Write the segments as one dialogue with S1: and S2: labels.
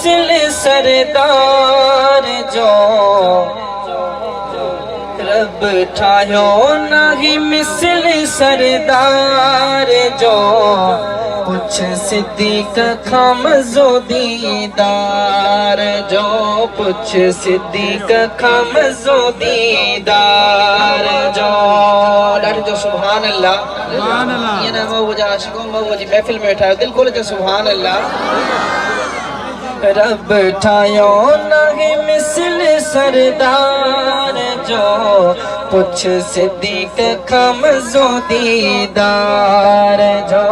S1: मिसल सरदार जो रब ठायो नाही मिसल सरदार जो पुछ सिद्दीक खां मज़ो दीदार जो पुछ सिद्दीक खां मज़ो दीदार जो ॾाढो जो सुभान अल्लाह ये ना मऊ जा आशिक़ो मऊ जी महफ़िल में वेठा दिल खोले जो सुभान अल्लाह रब ठायो नाही मिसल सरदार जो पुछ सिद्दीक खां मज़ो दीदार जो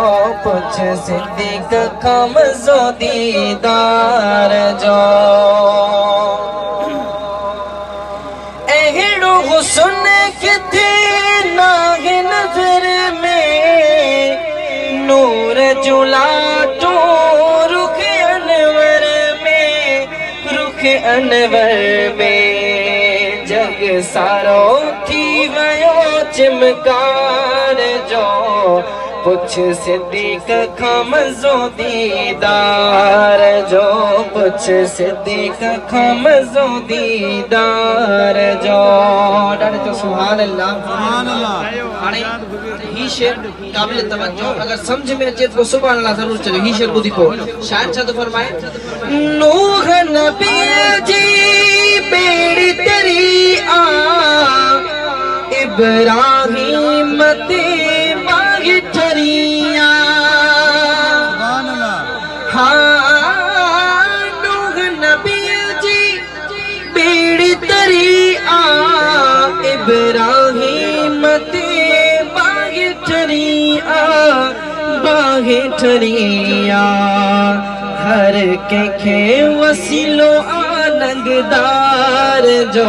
S1: पुछ सिद्दीक खां मज़ो दीदार जो अहिड़ो हुस्न किथे नाहे नज़र में नूर जो लाटो रुख अनवर में जग सारो थी वयो चिमकार जो पुछ सिद्दीक खां मज़ो दीदार जो पुछ सिद्दीक खां मज़ो दीदार जो ॾाढो जो सुभान अल्लाह हाणे ही शेर काबिल तवज्जो अगर समझ में अचे तो सुभान अल्लाह जरूर चलो ही शेर ॿुधी पो शायर छा तो फरमाए नूह नबी जी बेड़ी तेरी आ इब्राहिम ते बाग ठरिया हाँ नूह नबी जी बेड़ी तेरी आ इब्राहिम ते बाग ठरिया हर कंहिंखे वसीलो आनंददार जो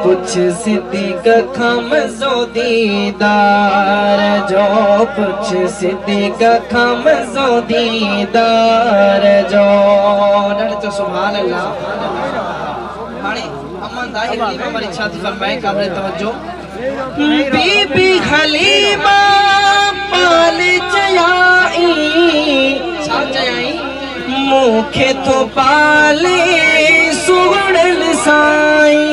S1: पुछ सिद्दीक खां मज़ो दीदार जो पुछ सिद्दीक खां मज़ो दीदार जो ॾाढो जो सुभान अल्लाह हाणे अमन दाहिर हमारी छाती फरमाए काबिल तवज्जो बीबी हलीमा पाल चयाई छा चयाई मूंखे तो पाले सुगड़ल साई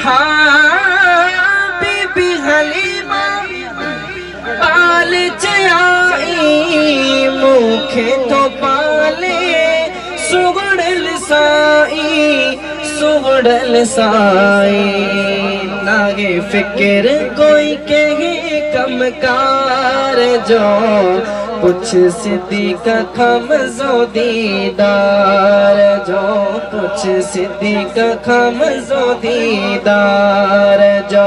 S1: हाँ बीबी हलीमा पाल चयाई मूंखे तो पाले सुगड़ल साई नागे फिक्र कोई कहे कमकार जो पुछ सिद्दीक खां मज़ो दीदार जो पुछ सिद्दीक खां मज़ो दीदार जो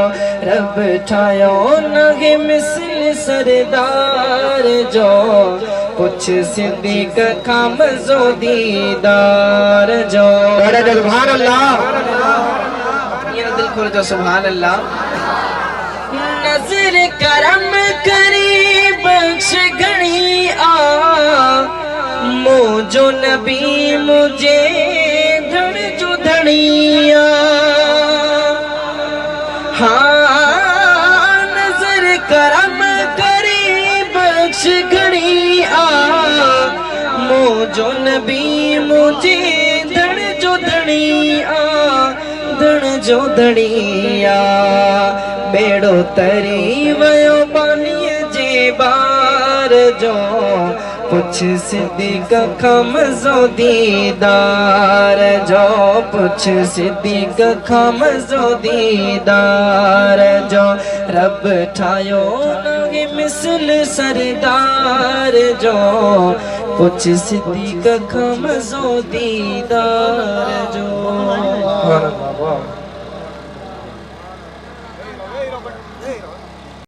S1: रब ठायो नाहे मिसल सरदार जो पुछ सिद्दीक खां मज़ो दीदार जो सुभान अल्लाह ये दिल खोल जो सुभान अल्लाह नज़र करम करी बख्श घणी आ मुझो नबी मुझे धड़ जो धड़िया हाँ नज़र करम करी बख्श घणी आ मुझो नबी मुझे धड़ जो धड़िया धड़ जो धड़िया बेड़ो तरी वयो पानीअ जे बार जो पुछ सिद्दीक खां मज़ो दीदार जो पुछ सिद्दीक खां मज़ो दीदार जो रब ठायो नाहे मिसल सरदार जो पुछ सिद्दीक खां मज़ो दीदार जो